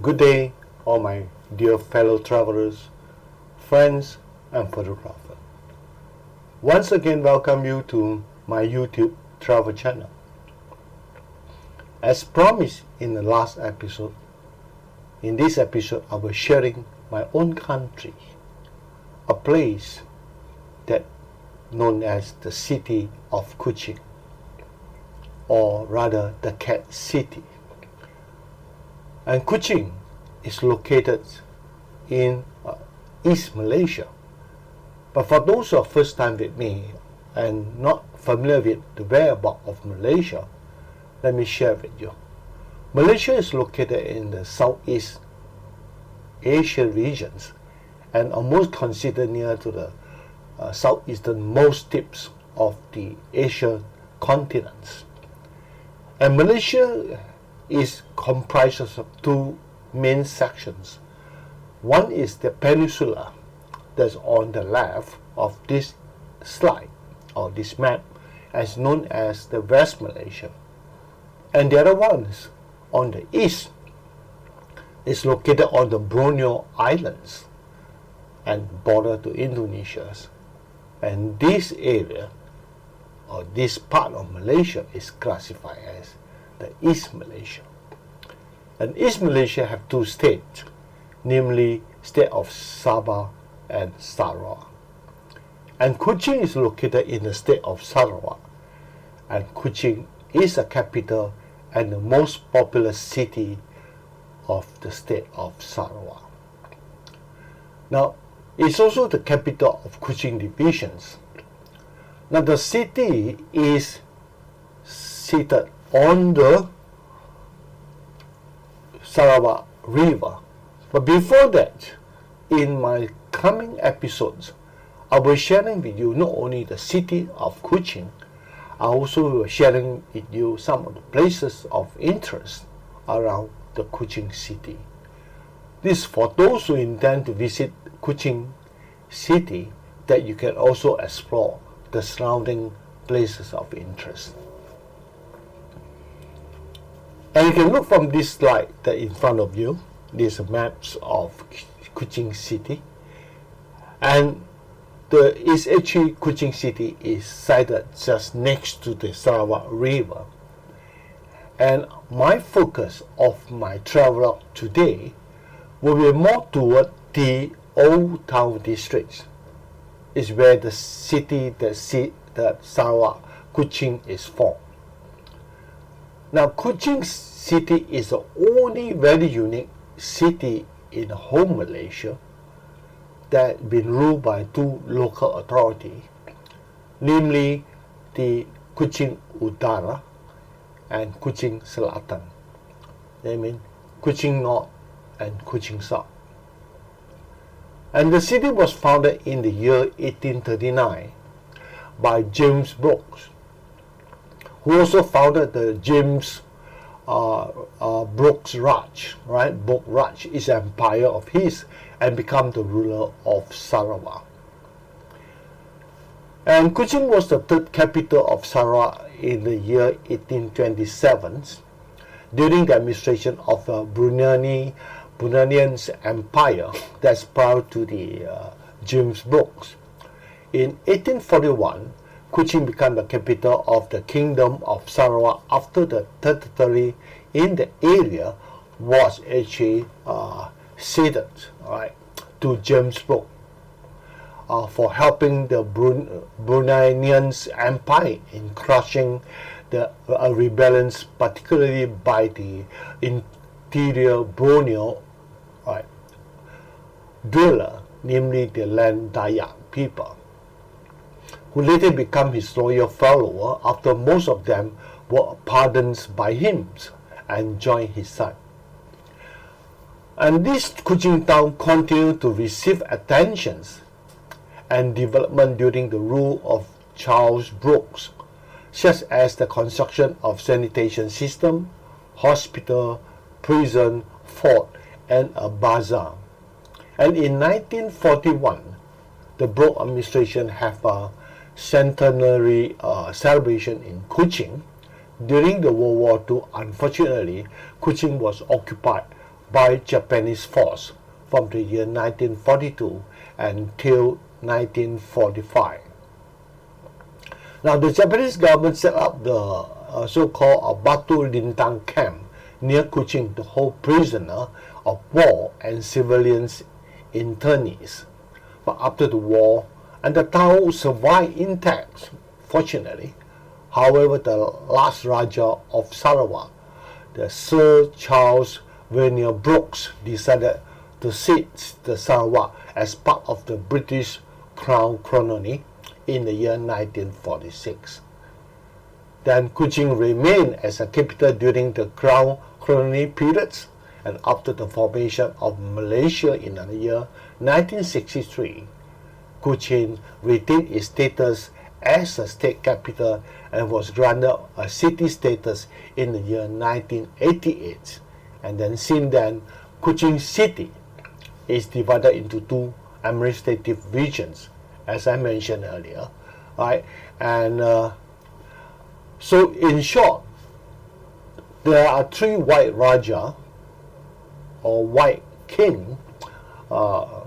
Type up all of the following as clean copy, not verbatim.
Good day, all my dear fellow travelers, friends, and photographers. Once again, welcome you to my YouTube travel channel. As promised in the last episode, in this episode I will sharing my own country, a place that known as the city of Kuching, or rather the Cat City. And Kuching is located in East Malaysia. But for those who are first time with me and not familiar with the whereabouts of Malaysia, let me share with you. Malaysia is located in the Southeast Asia regions and almost considered near to the southeasternmost tips of the Asia continents. And Malaysia is comprised of two main sections. One is the peninsula that's on the left of this slide or this map, as known as the West Malaysia. And the other ones on the east is located on the Borneo Islands and border to Indonesia. And this area or this part of Malaysia is classified as the East Malaysia. And East Malaysia have two states, namely state of Sabah and Sarawak. And Kuching is located in the state of Sarawak. And Kuching is the capital and the most populous city of the state of Sarawak. Now, it's also the capital of Kuching divisions. Now, the city is seated on the Sarawak River. But before that, in my coming episodes, I will be sharing with you not only the city of Kuching, I also will be sharing with you some of the places of interest around the Kuching City. This for those who intend to visit Kuching City, that you can also explore the surrounding places of interest. And you can look from this slide that in front of you. These are maps of Kuching City, and Kuching City is sited just next to the Sarawak River. And my focus of my travel today will be more toward the Old Town District, is where the city that Sarawak Kuching is formed. Now, Kuching City is the only very unique city in the whole Malaysia that been ruled by two local authorities, namely the Kuching Utara and Kuching Selatan. They mean Kuching North and Kuching South. And the city was founded in the year 1839 by James Brooke, who also founded the James Brooke's Raj, right? Brooke Raj is an empire of his and become the ruler of Sarawak. And Kuching was the third capital of Sarawak in the year 1827 during the administration of Bruneian Empire that's prior to the James Brooke. In 1841, Kuching became the capital of the Kingdom of Sarawak after the territory in the area was actually ceded to James Brooke for helping the Bruneian Empire in crushing the rebellions, particularly by the interior Borneo dweller, namely the Land Dayak people, who later became his loyal follower after most of them were pardoned by him and joined his side. And this Kuching town continued to receive attentions and development during the rule of Charles Brooks, such as the construction of sanitation system, hospital, prison, fort, and a bazaar. And in 1941, the Brooke administration have a centenary celebration in Kuching. During the World War II, unfortunately, Kuching was occupied by Japanese force from the year 1942 until 1945. Now, the Japanese government set up the so-called Batu Lintang camp near Kuching to hold prisoner of war and civilians internees. But after the war, and the town survived intact, fortunately. However, the last Raja of Sarawak, the Sir Charles Vernier Brooks, decided to seize the Sarawak as part of the British Crown colony in the year 1946. Then Kuching remained as a capital during the Crown colony periods, and after the formation of Malaysia in the year 1963, Kuching retained its status as a state capital and was granted a city status in the year 1988. And then since then, Kuching City is divided into two administrative regions, as I mentioned earlier, right? And so in short, there are three white Raja or white king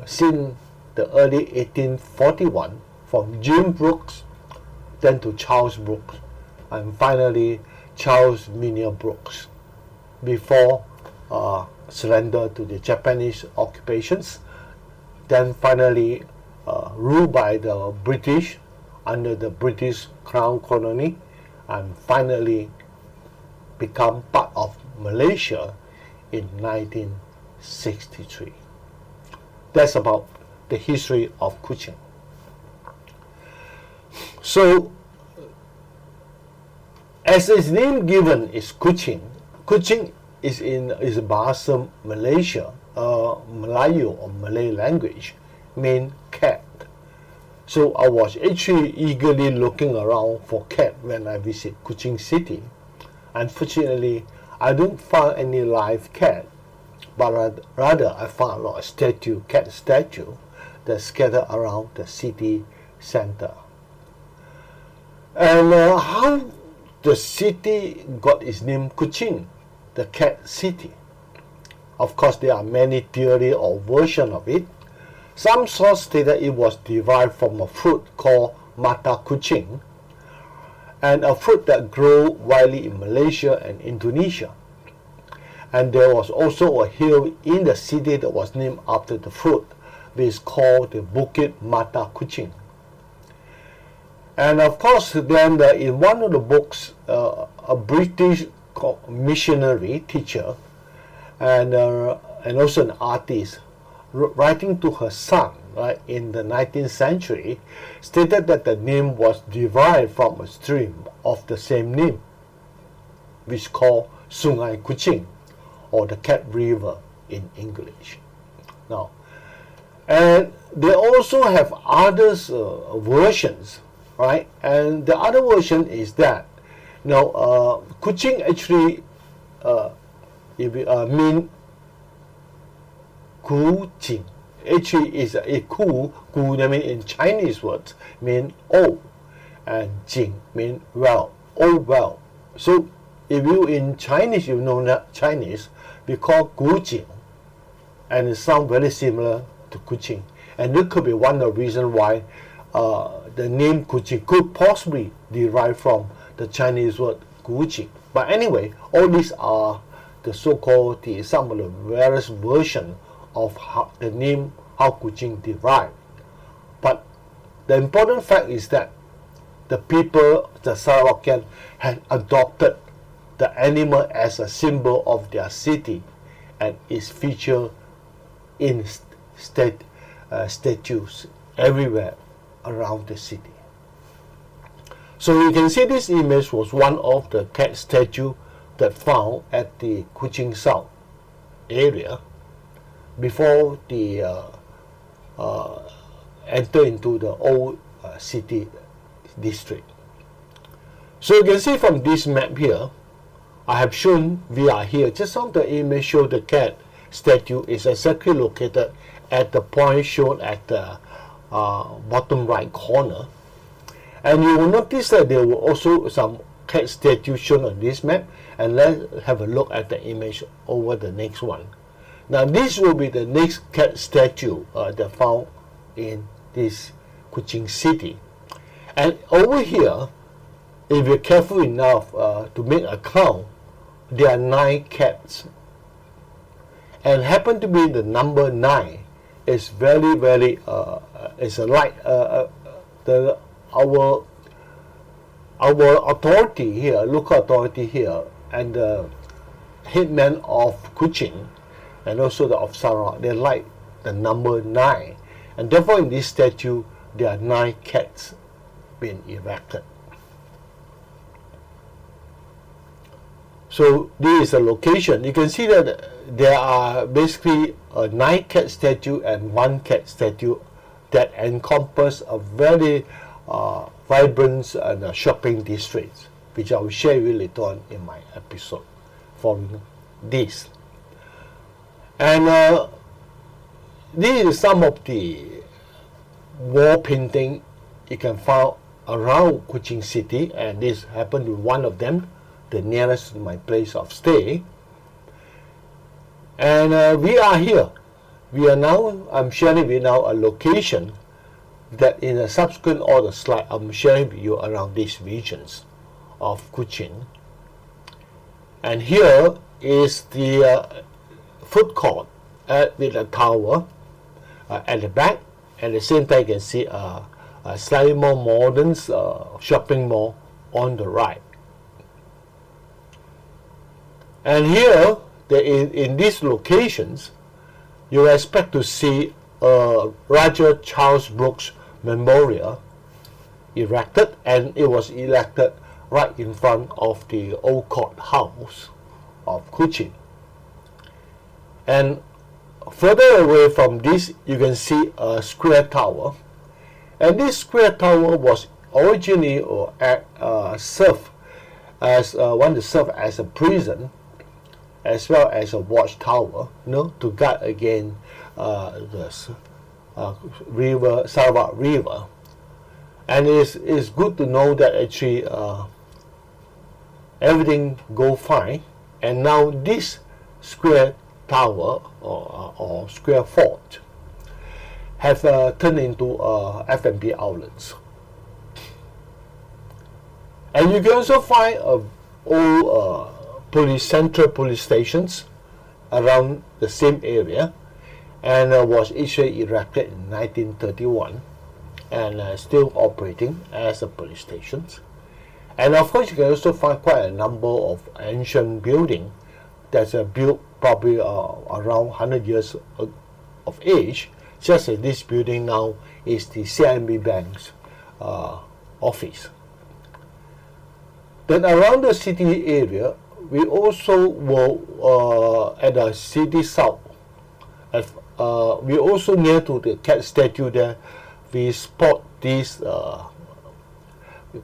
since the early 1841, from James Brooke, then to Charles Brooke, and finally Charles Vernier Brooks, before surrender to the Japanese occupations, then finally ruled by the British under the British Crown colony, and finally become part of Malaysia in 1963. That's about the history of Kuching. So, as its name given is Kuching, Kuching is Bahasa Malaysia, Melayu or Malay language, mean cat. So I was actually eagerly looking around for cat when I visit Kuching City. Unfortunately, I don't find any live cat, but rather I found a lot of cat statue that scattered around the city center. And how the city got its name Kuching, the cat city? Of course, there are many theories or versions of it. Some sources stated it was derived from a fruit called mata kucing, and a fruit that grows widely in Malaysia and Indonesia. And there was also a hill in the city that was named after the fruit, which is called the Bukit Mata Kuching. And of course, then in one of the books, a British missionary teacher and also an artist, writing to her son, right, in the 19th century, stated that the name was derived from a stream of the same name, which is called Sungai Kuching, or the Cat River in English. Now, and they also have other versions, right? And the other version is that, Kuching actually mean Kuching. Actually is a ku, that mean in Chinese words mean oh, and jing mean well, oh well. So if you in Chinese, you know that Chinese, we call Kuching, and it sounds very similar to Kuching. And this could be one of the reasons why the name Kuching could possibly derive from the Chinese word Kuching. But anyway, all these are the so-called some of the various versions of how the name, how Kuching derived. But the important fact is that the people, the Sarawakian, had adopted the animal as a symbol of their city, and is featured in statues everywhere around the city. So you can see this image was one of the cat statue that found at the Kuching South area before the enter into the old city district. So you can see from this map here, I have shown we are here. Just on the image show the cat statue is exactly located at the point shown at the bottom right corner. And you will notice that there were also some cat statues shown on this map. And let's have a look at the image over the next one. Now this will be the next cat statue that found in this Kuching City. And over here, if you're careful enough to make a count, there are 9 cats. And happen to be the number 9 is very, very, it's like our authority here, local authority here, and the headman of Kuching, and also the of Sarawak, they like the number 9. And therefore in this statue, there are 9 cats being erected. So this is a location. You can see that there are basically a 9 cat statue and 1 cat statue that encompass a very vibrant and shopping district, which I will share with you later on in my episode following this. And this is some of the wall painting you can find around Kuching City, and this happened to be one of them, the nearest to my place of stay. And we are here. We are now, I'm sharing with you now a location that in a subsequent order slide, I'm sharing with you around these regions of Kuching. And here is the food court with a tower at the back. At the same time, you can see a slightly more modern shopping mall on the right. And here, in these locations, you expect to see Raja Charles Brooke's memorial erected, and it was erected right in front of the old courthouse of Kuching. And further away from this, you can see a square tower, and this square tower was originally served as a prison, as well as a watchtower, to guard against the Sarawak River. And it's good to know that actually everything go fine, and now this square tower or square fort have turned into F&B outlets. And you can also find old central police stations around the same area, and was initially erected in 1931 and still operating as a police stations. And of course, you can also find quite a number of ancient buildings that's built probably around 100 years of age, just as this building now is the CIMB Bank's office. Then around the city area, we also were at the city south. We also near to the cat statue there, we spot these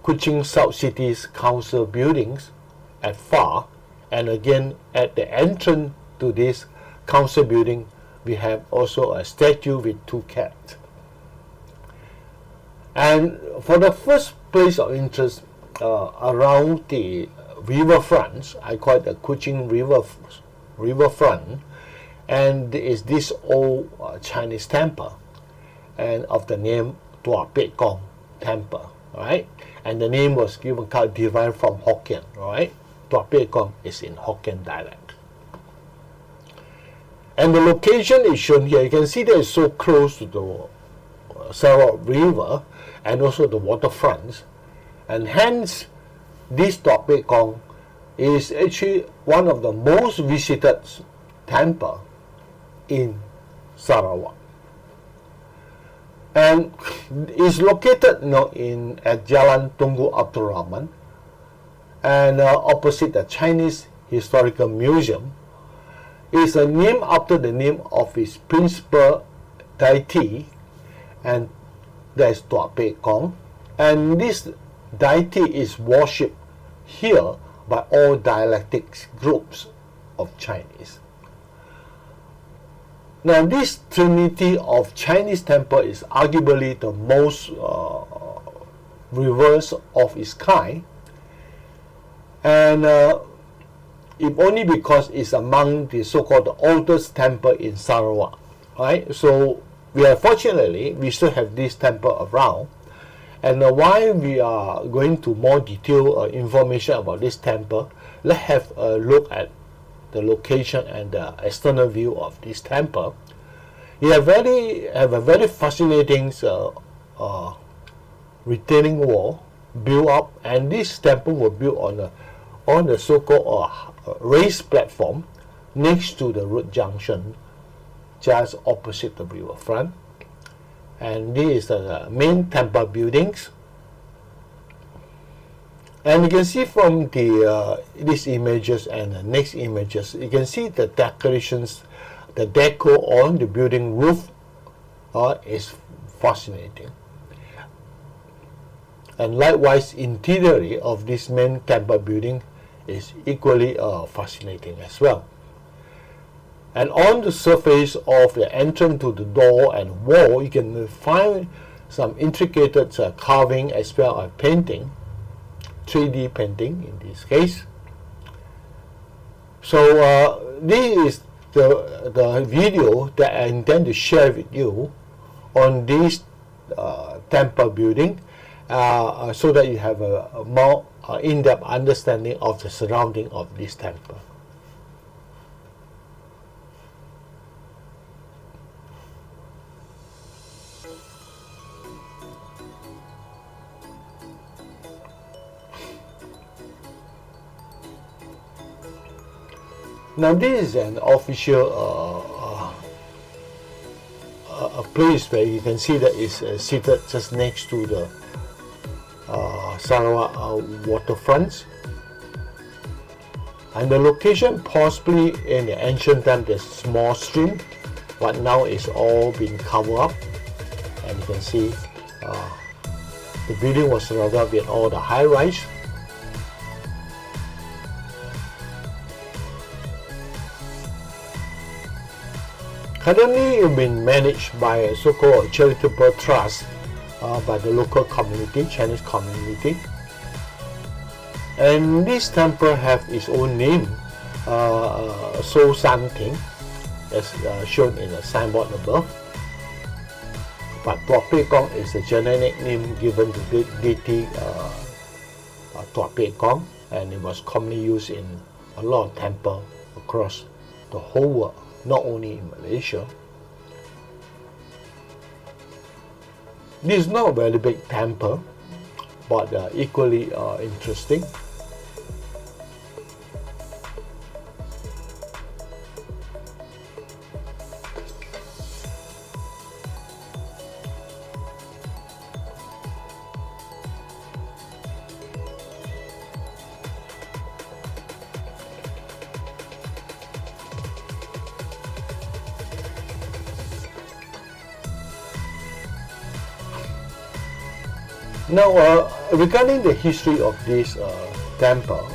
Kuching South City's council buildings at far, and again at the entrance to this council building, we have also a statue with 2 cats. And for the first place of interest around the riverfront, I call it the Kuching riverfront, and is this old Chinese temple, and of the name Tua Pek Kong Temple, right? And the name was derived from Hokkien, right? Tua Pek Kong is in Hokkien dialect. And the location is shown here. You can see that it's so close to the Sarawak River and also the waterfronts, and hence this Tua Pek Kong is actually one of the most visited temple in Sarawak, and is located at Jalan Tunku Abdul Rahman, and opposite the Chinese Historical Museum. Is named after the name of its principal deity, and that's Tua Pek Kong, and this deity is worshipped here by all dialectic groups of Chinese. Now this trinity of Chinese temple is arguably the most reverse of its kind, and if only because it's among the so-called oldest temple in Sarawak, right? So fortunately we still have this temple around. And while we are going to more detailed information about this temple, let's have a look at the location and the external view of this temple. You have a very fascinating retaining wall built up, and this temple was built on the so-called raised platform next to the road junction, just opposite the riverfront. And this is the main temple buildings. And you can see from these images and the next images, you can see the decorations, the deco on the building roof is fascinating. And likewise, interior of this main temple building is equally fascinating as well. And on the surface of the entrance to the door and wall, you can find some intricate carving as well as painting, 3D painting in this case. So this is the video that I intend to share with you on this temple building, so that you have a more in-depth understanding of the surrounding of this temple. Now this is an official a place where you can see that it's seated just next to the Sarawak waterfront, and the location possibly in the ancient time there's a small stream, but now it's all been covered up, and you can see the building was surrounded with all the high rise. Currently, it's been managed by a so-called charitable trust by the local community, Chinese community. And this temple have its own name, So Something, as shown in the signboard above. But Tua Pek Kong is the generic name given to the deity Tua Pek Kong, and it was commonly used in a lot of temples across the whole world, not only in Malaysia. This is not a very big temple, but equally interesting. Now, regarding the history of this temple,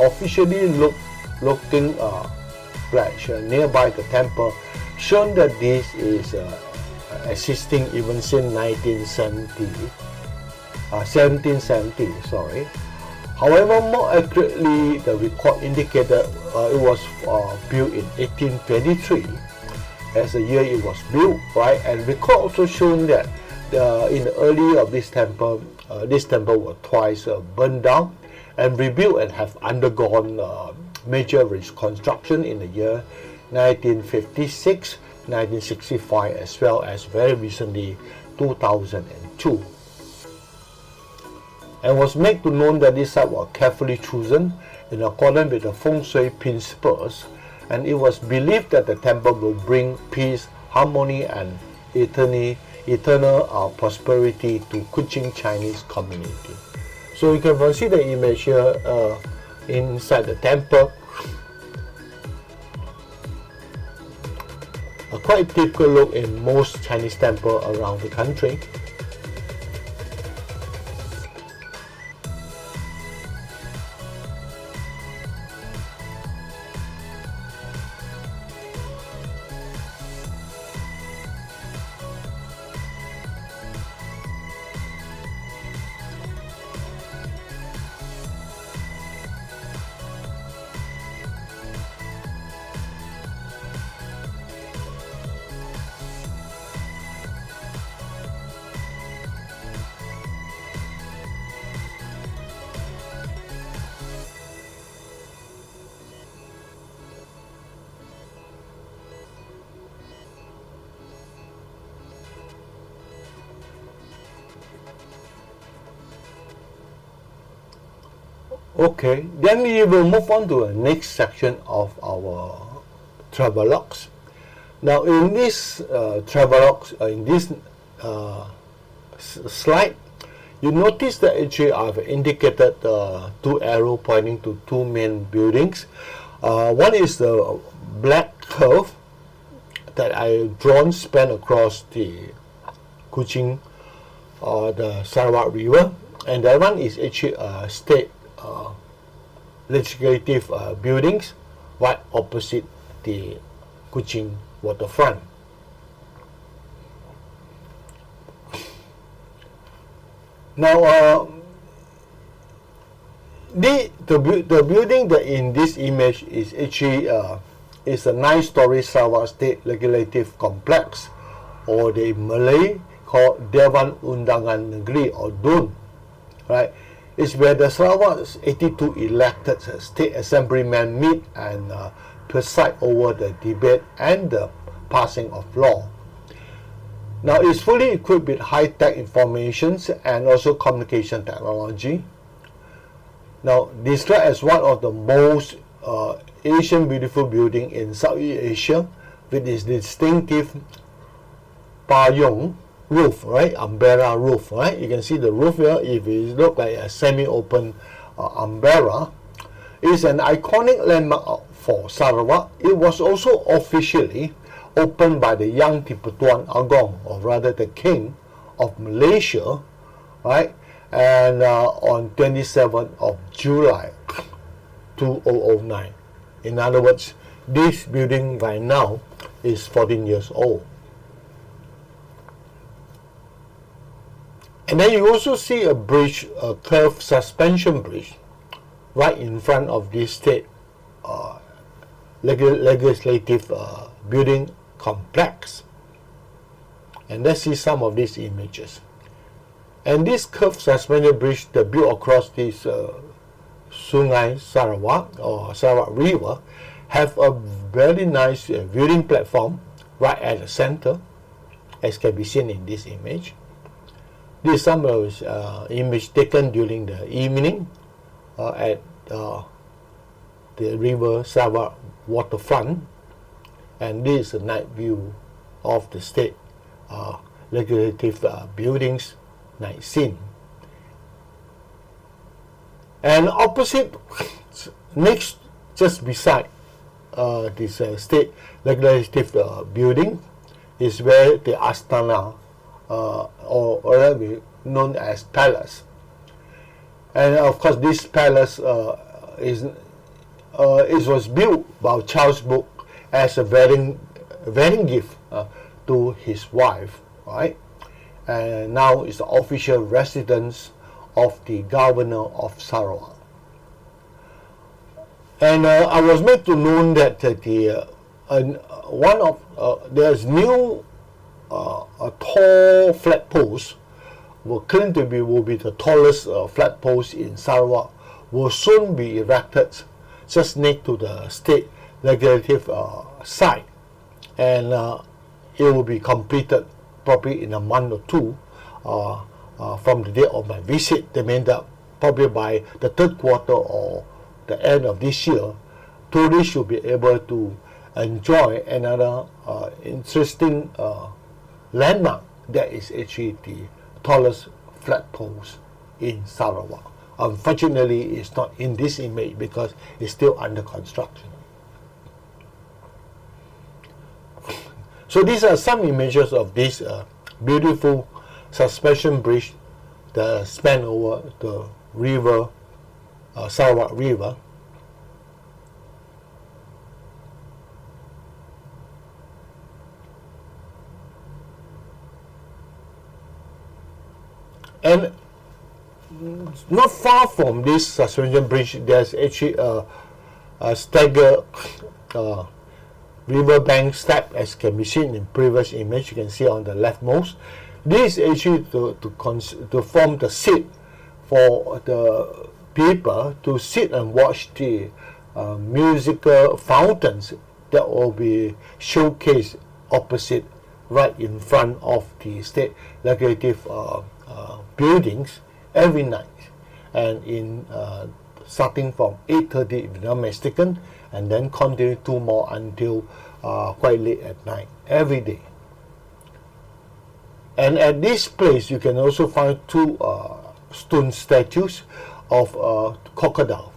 officially looking flash nearby the temple, shown that this is existing even since 1770. Sorry. However, more accurately, the record indicated it was built in 1823, as the year it was built, right? And record also shown that in the early of this temple was twice burned down and rebuilt, and have undergone major reconstruction in the year 1956, 1965, as well as very recently 2002. And was made to known that this site was carefully chosen in accordance with the feng shui principles, and it was believed that the temple will bring peace, harmony, and eternal prosperity to Kuching Chinese community. So you can see the image here inside the temple. A quite typical look in most Chinese temples around the country. Okay, then we will move on to the next section of our travelogues. Now, in this travelogues, in this slide, you notice that actually I've indicated two arrows pointing to two main buildings. One is the black curve that I drawn span across the Kuching or the Sarawak River, and that one is actually state legislative buildings right opposite the Kuching waterfront. Now, the building that in this image is actually is a 9-story Sarawak State Legislative Complex, or the Malay called Dewan Undangan Negeri, or DUN, right? It's where the Sarawak's 82 elected state assemblymen meet and preside over the debate and the passing of law. Now, it's fully equipped with high-tech information and also communication technology. Now, described as one of the most Asian beautiful building in Southeast Asia, with its distinctive payung roof, right, umbrella roof, right. You can see the roof here. If it looks like a semi-open umbrella, is an iconic landmark for Sarawak. It was also officially opened by the Yang di-Pertuan Agong, or rather the King of Malaysia, right, and on 27th of July 2009. In other words, this building right now is 14 years old. And then you also see a bridge, a curved suspension bridge, right in front of this state legislative building complex. And let's see some of these images. And this curved suspension bridge that built across this Sungai Sarawak, or Sarawak River, have a very nice viewing platform right at the center, as can be seen in this image. This is some of those images taken during the evening at the river Sarawak waterfront, and this is a night view of the state legislative buildings night scene. And opposite, next, just beside this state legislative building, is where the Astana, or known as palace. And of course, this palace it was built by James Brooke as a wedding gift to his wife, right? And now it's the official residence of the governor of Sarawak. And I was made to know that there's new a tall flag post will be the tallest flag post in Sarawak, will soon be erected just next to the state legislative site, and it will be completed probably in a month or two from the day of my visit. That means that probably by the third quarter or the end of this year, tourists should be able to enjoy another interesting landmark that is actually the tallest flag post in Sarawak. Unfortunately, it's not in this image because it's still under construction. So these are some images of this beautiful suspension bridge that span over the river, Sarawak River. And not far from this suspension bridge, there's actually a staggered riverbank step, as can be seen in previous image. You can see on the leftmost. This is actually to form the seat for the people to sit and watch the musical fountains that will be showcased opposite, right in front of the state legislative buildings every night. And in starting from 8:30 if I'm not mistaken, and then continue 2 more until quite late at night every day. And at this place you can also find 2 stone statues of crocodile,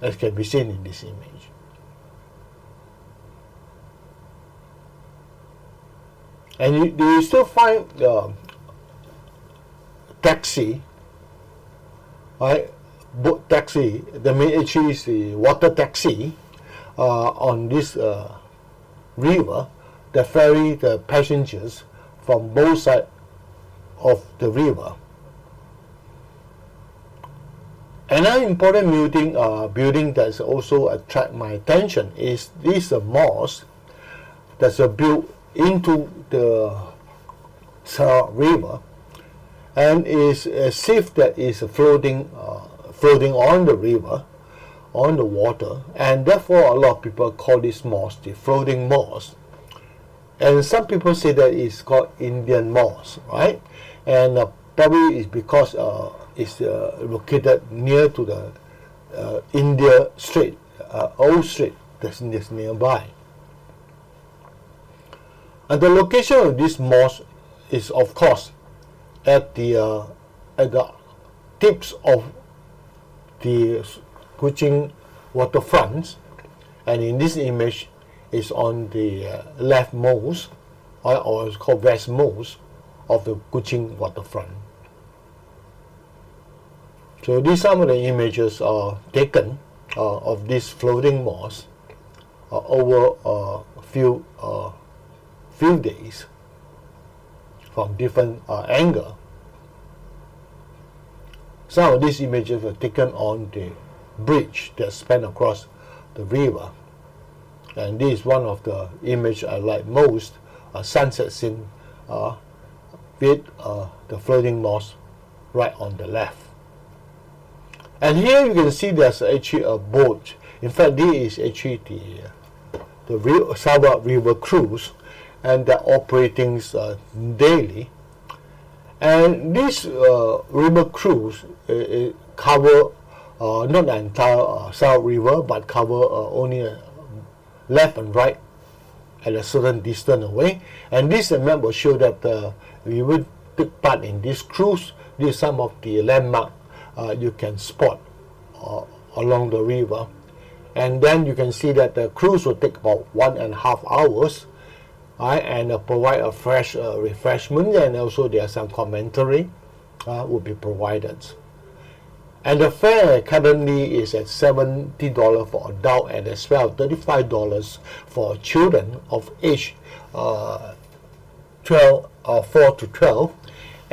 as can be seen in this image. And you still find taxi, right? Boat taxi, the main actually is the water taxi on this river that ferry the passengers from both sides of the river. Another important building that's also attract my attention is this mosque that's built into the Sarawak River, and is as if that is floating on the river, on the water, and therefore a lot of people call this mosque the floating mosque. And some people say that it's called Indian mosque, right? And probably it's because it's located near to the India Strait, Old Strait that's nearby. And the location of this mosque is, of course, at the tips of the Kuching waterfront, and in this image is on the leftmost, or it's called westmost of the Kuching waterfront. So these are some of the images taken of this floating mosque over a few days from different angles. Some of these images were taken on the bridge that span across the river, and this is one of the images I like most, a sunset scene with the floating mosque right on the left. And here you can see there's actually a boat. In fact, this is actually the Sarawak River cruise, and they're operating daily. And this river cruise cover not the entire Sarawak River, but cover only left and right at a certain distance away. And this map will show that we will take part in this cruise. These are some of the landmarks you can spot along the river. And then you can see that the cruise will take about 1.5 hours. And provide a fresh refreshment, and also there are some commentary will be provided. And the fare currently is at $70 for adult, and as well $35 for children of age 4 to 12,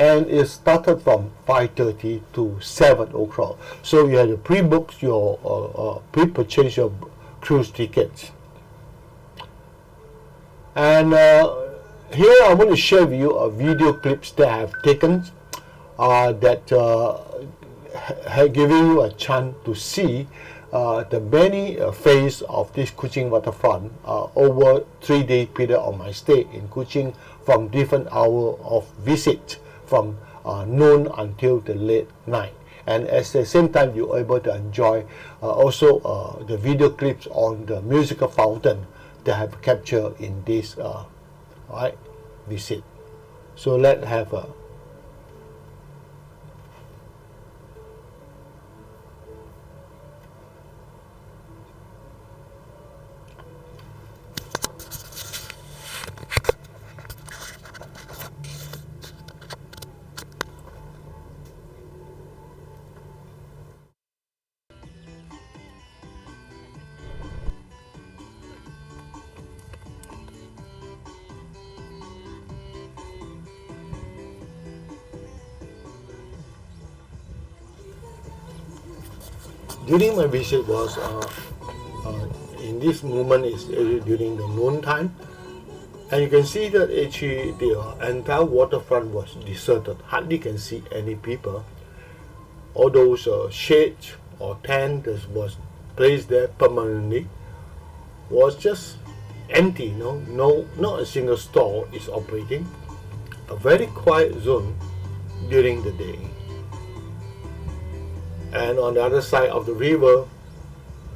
and it started from 5:30 to 7 o'clock. So you have to pre-book your pre-purchase your cruise tickets. And here I'm going to share with you a video clips that I have taken that have given you a chance to see the many phase of this Kuching waterfront over 3-day period of my stay in Kuching, from different hour of visit from noon until the late night. And at the same time you're able to enjoy also the video clips on the musical fountain that have captured in this visit. So let's have a during my visit was in this moment is during the noon time, and you can see that actually the entire waterfront was deserted. Hardly can see any people. All those shades or tent that was placed there permanently was just empty. Not a single store is operating. A very quiet zone during the day. And on the other side of the river,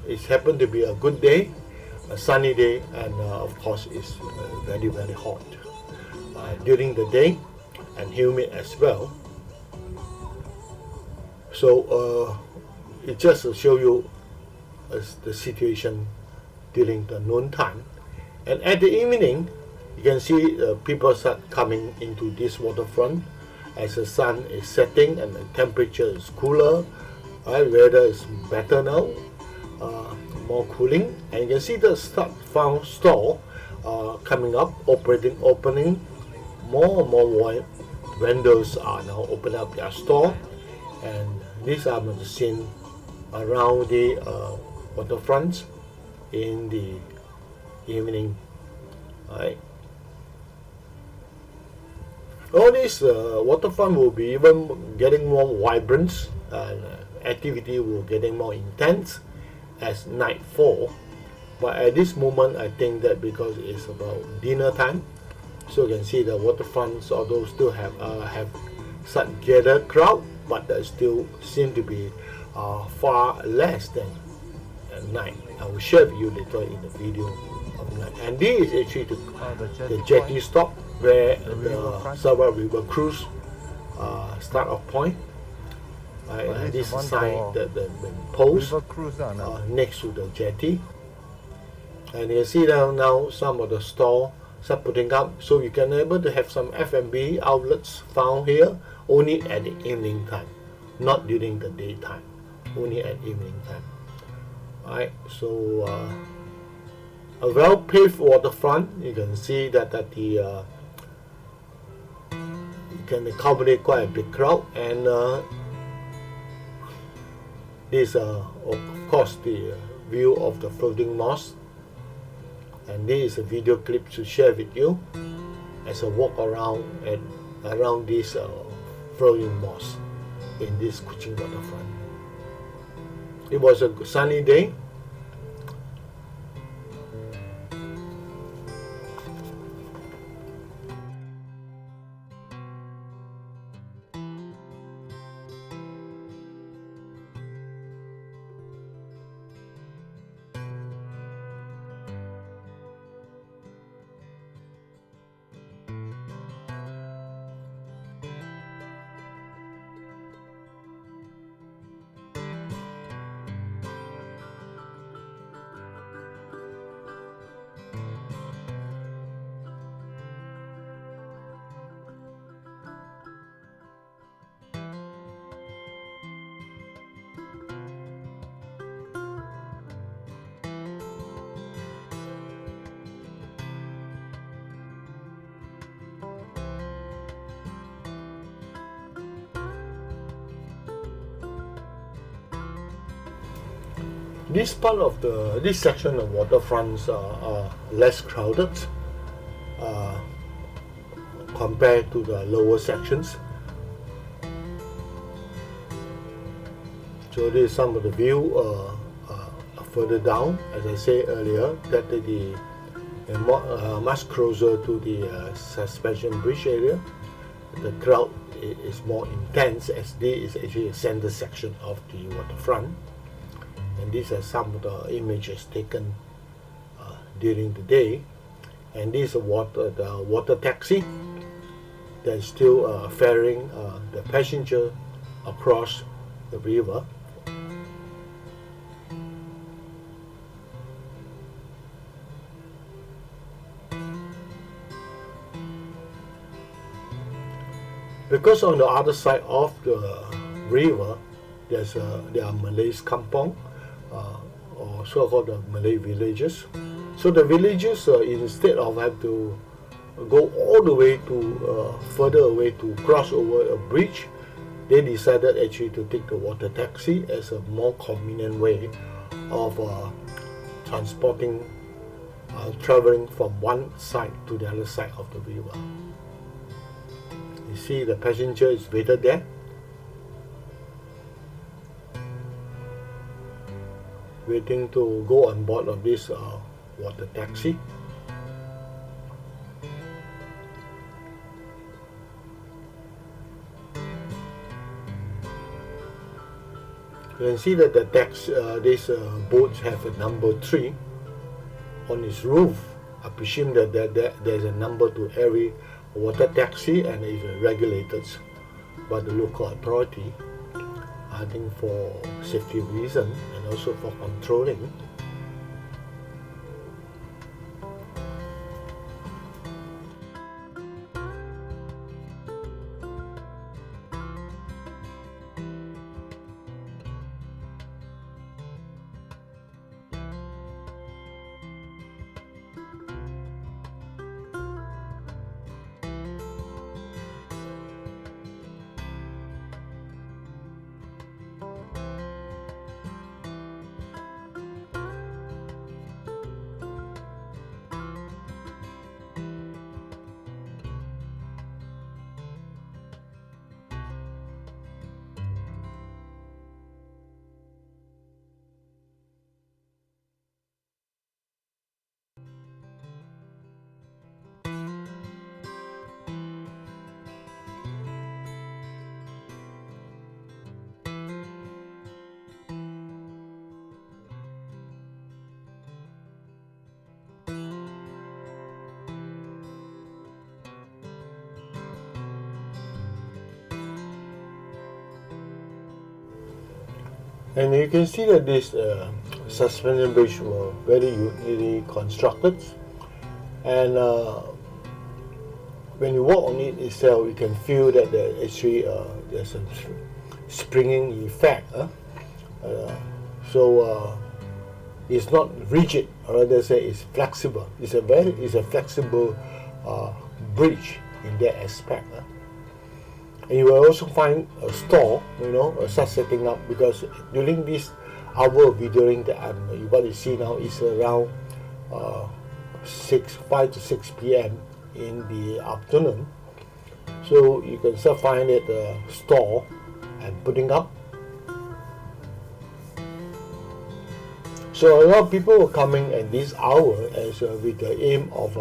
it happened to be a good day, a sunny day, and of course it's very, very hot during the day and humid as well. So it just to show you the situation during the noon time. And at the evening, you can see people start coming into this waterfront as the sun is setting and the temperature is cooler. Weather is better now, more cooling, and you can see the found store coming up, opening. More and more vendors are now opening up their store, and these are the scene around the waterfront in the evening. Right. All this waterfront will be even getting more vibrant, and activity will getting more intense as night fall. But at this moment, I think that because it's about dinner time, so you can see the waterfronts, although still have some gathered crowd, but there still seem to be far less than at night. I will share with you later in the video of night. And this is actually the jetty stop where the Sarawak River cruise start off point. And this is sign that the post next to the jetty. And you see now some of the store start putting up, so you can able to have some F&B outlets found here only at the evening time, not during the daytime, only at evening time. Right, so a well-paved waterfront. You can see that you can accommodate quite a big crowd, and this of course the view of the floating mosque. And this is a video clip to share with you as a walk around this floating mosque in this Kuching waterfront. It was a sunny day. This part of this section of waterfronts are less crowded compared to the lower sections. So this is some of the view further down. As I said earlier, that much closer to the suspension bridge area. The crowd is more intense, as this is actually a center section of the waterfront. And these are some of the images taken during the day. And this is the water taxi that is still ferrying the passenger across the river. Because on the other side of the river, there are Malays kampong, or so-called the Malay villages. So the villages, instead of have to go all the way to further away to cross over a bridge, they decided actually to take the water taxi as a more convenient way of traveling from one side to the other side of the river. You see the passenger is waited there. Waiting to go on board of this water taxi. You can see that these boats have a number 3 on its roof. I presume that there's a number to every water taxi, and it's regulated by the local authority, I think for safety reason and also for controlling. And you can see that this suspension bridge were very uniquely constructed, and when you walk on it itself, you can feel that there's a springing effect. So it's not rigid, or rather say it's flexible. It's a flexible bridge in that aspect. And you will also find a store, start setting up, because during this hour of videoing that what you see now is around 5 to 6 p.m. in the afternoon. So you can start finding the store and putting up. So a lot of people were coming at this hour as with the aim of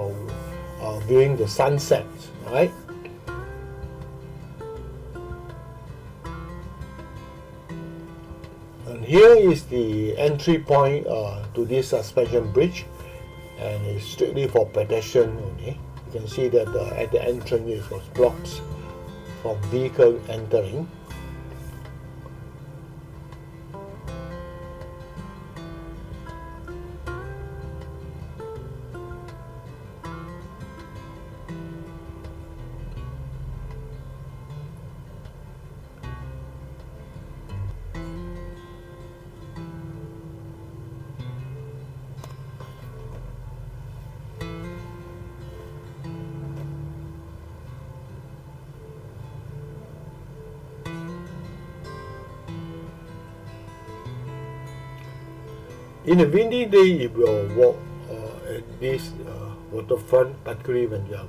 viewing the sunset, right? And here is the entry point to this suspension bridge, and it's strictly for pedestrian only. You can see that at the entrance it was blocks from vehicle entering. In a windy day, you will walk at this waterfront, particularly when you are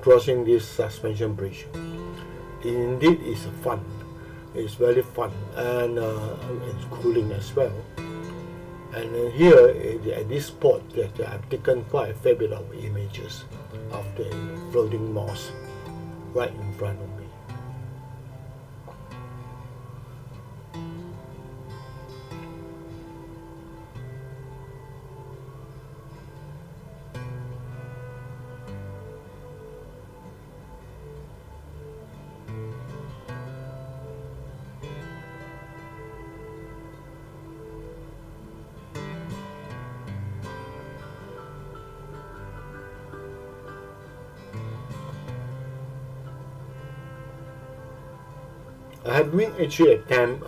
crossing this suspension bridge. Indeed, it's fun. It's very fun, and it's cooling as well. And here at this spot, that I've taken quite a fair bit of images of the floating moss right in front of me. I have made actually attempt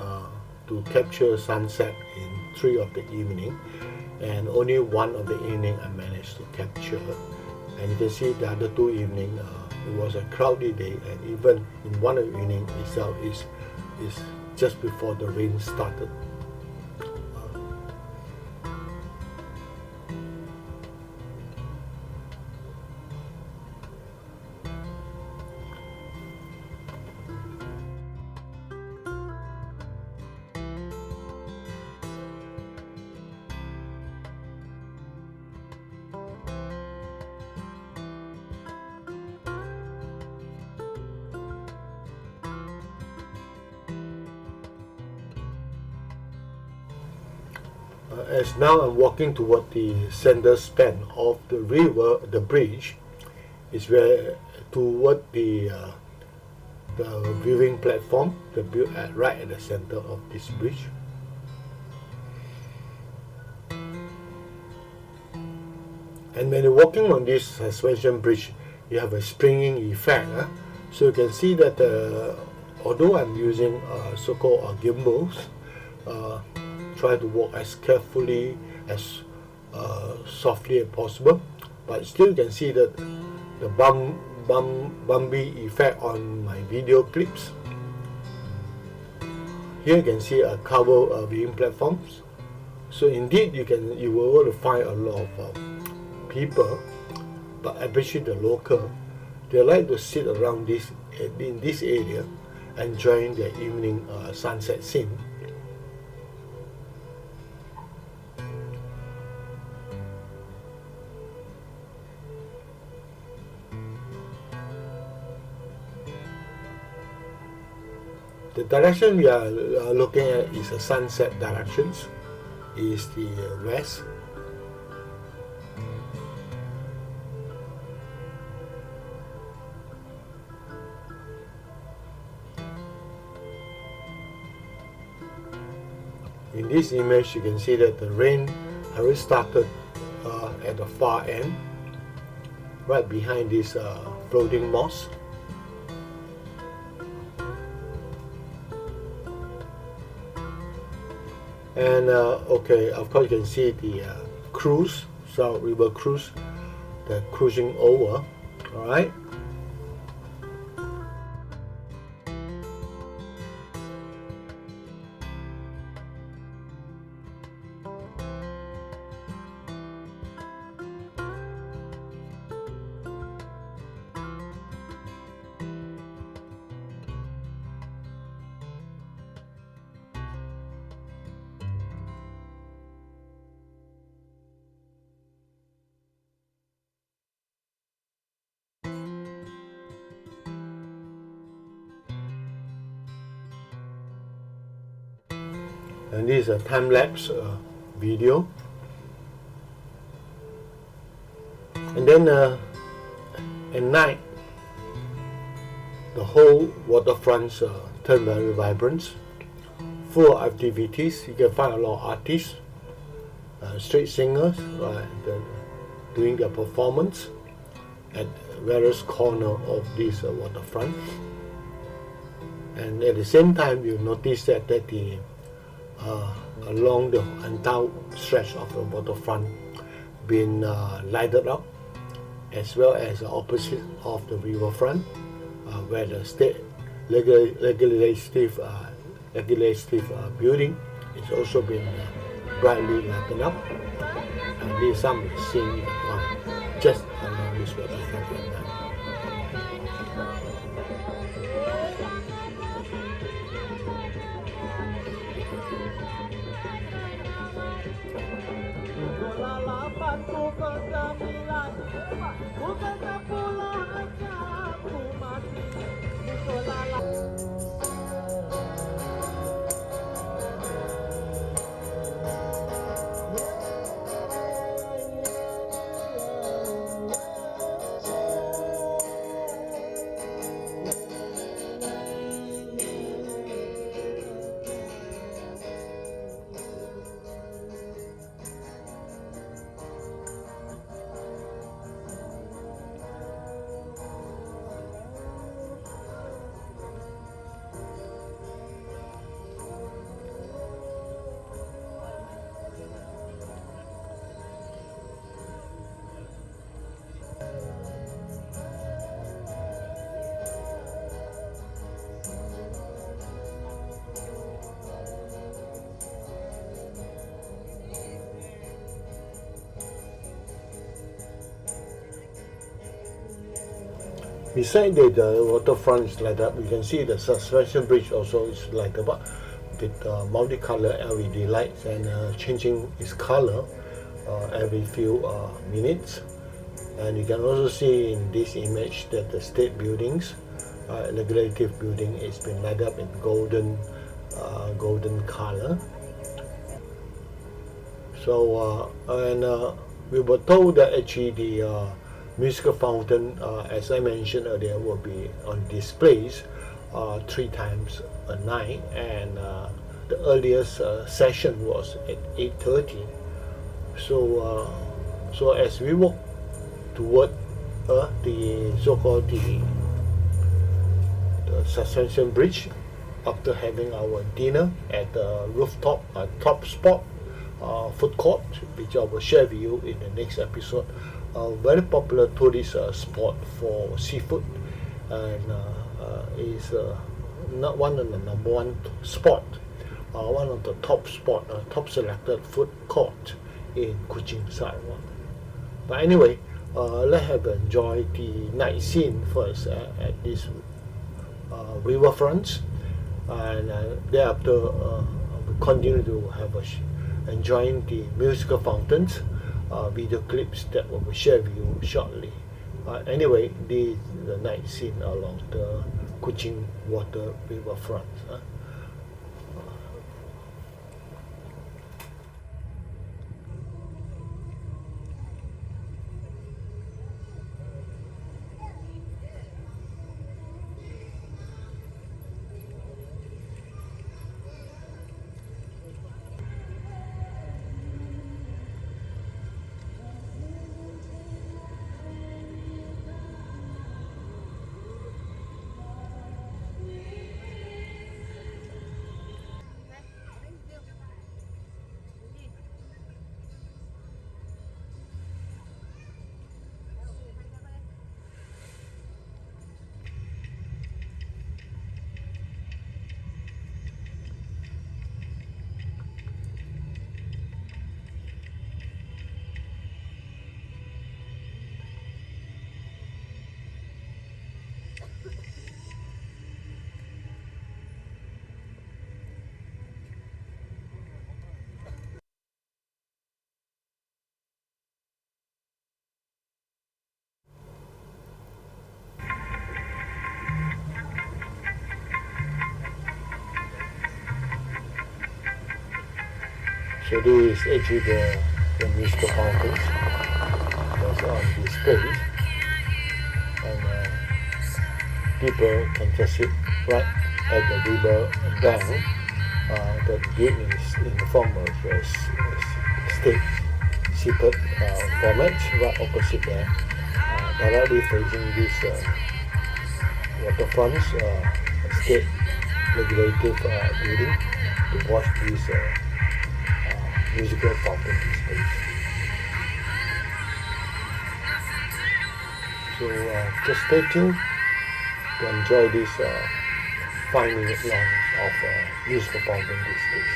to capture sunset in 3 of the evening, and only 1 of the evening I managed to capture. And you can see the other 2 evening it was a cloudy day, and even in one of the evening itself is just before the rain started. As now I'm walking toward the center span of the river, the bridge is where toward the viewing platform, right at the center of this bridge. And when you're walking on this suspension bridge, you have a springing effect. So you can see that although I'm using so-called gimbals, try to walk as carefully, as softly as possible, but still you can see that the bumpy effect on my video clips. Here you can see a cover viewing platforms. So indeed you will able to find a lot of people, but especially the local, they like to sit around in this area, enjoying the evening sunset scene. The direction we are looking at is the sunset directions, is the west. In this image, you can see that the rain already started at the far end, right behind this floating mosque. And okay, of course you can see the cruise, Sarawak River cruise, the cruising over, alright. And this is a time-lapse video. And then at night, the whole waterfront turn very vibrant, full of activities. You can find a lot of artists, street singers doing their performance at various corners of this waterfront. And at the same time, you notice that along the entire stretch of the waterfront been lighted up, as well as the opposite of the riverfront, where the state legislative building is also been brightly lighted up. And these are some of the scenes you can find just along this waterfront at night. Beside the waterfront is lighted up, you can see the suspension bridge also is lighted up with multicolor LED lights and changing its color every few minutes. And you can also see in this image that the state buildings, legislative building, is been lighted up in golden color. So we were told that actually the musical fountain, as I mentioned earlier, will be on displays 3 times a night, and the earliest session was at 8:30. So as we walk toward the so-called the suspension bridge, after having our dinner at the rooftop top spot food court, which I will share with you in the next episode. A very popular tourist spot for seafood, and is not one of the number one spot, one of the top spot, top selected food court in Kuching, Sarawak. But anyway, let's have enjoy the night scene first at this riverfront, and thereafter we continue to have enjoying the musical fountains video clips that we will share with you shortly. Anyway, this is the night scene along the Kuching Water riverfront. So this is actually the musical fountains that's on display, and people can just sit right at the river bank. The gate is in the form of state seated format right opposite there, directly facing this waterfront state legislative building to watch these musical fountain displays. So just stay tuned to enjoy this 5-minute long of musical fountain displays.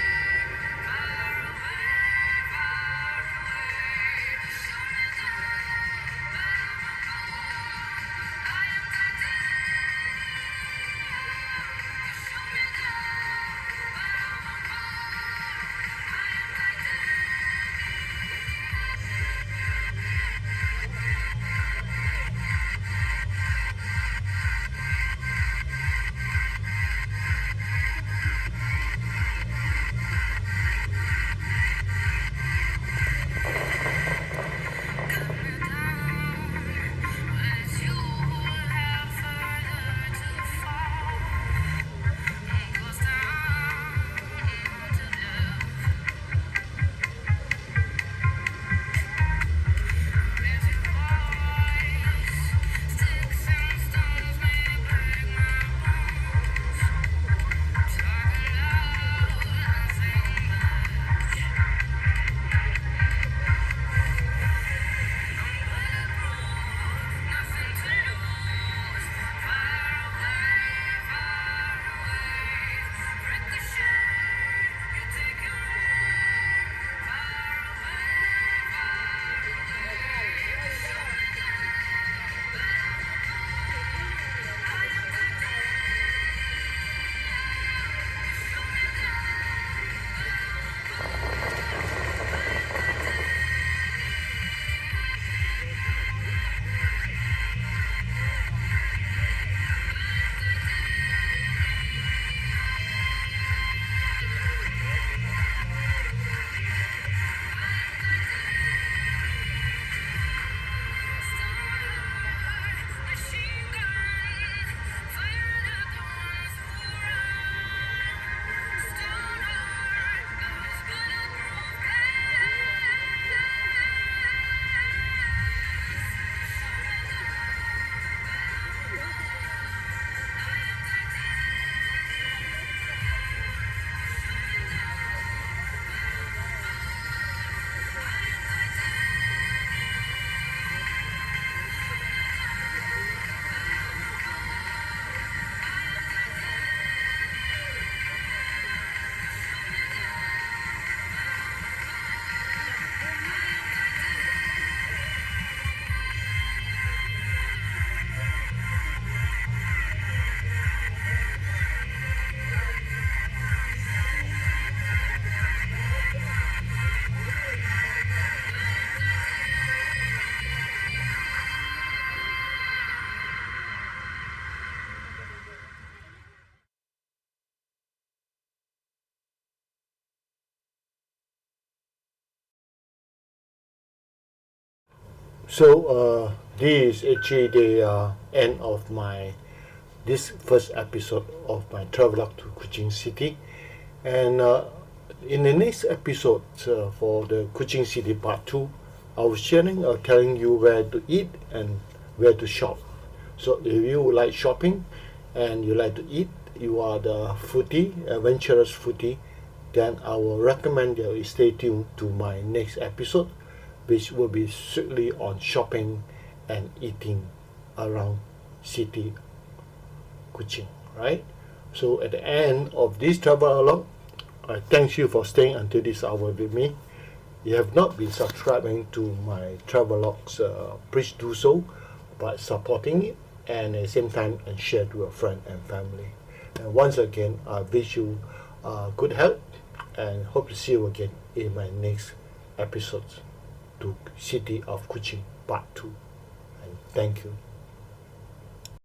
So this is actually the end of this first episode of my travelogue to Kuching City, and in the next episode for the Kuching City Part 2, I was sharing telling you where to eat and where to shop. So if you like shopping and you like to eat, you are the foodie, adventurous foodie, then I will recommend that you stay tuned to my next episode, which will be strictly on shopping and eating around city Kuching, right? So at the end of this travel I thank you for staying until this hour with me. If you have not been subscribing to my travelogues, please do so by supporting it and at the same time and share to your friend and family. And once again, I wish you good health and hope to see you again in my next episodes to City of Kuching Part 2. And thank you.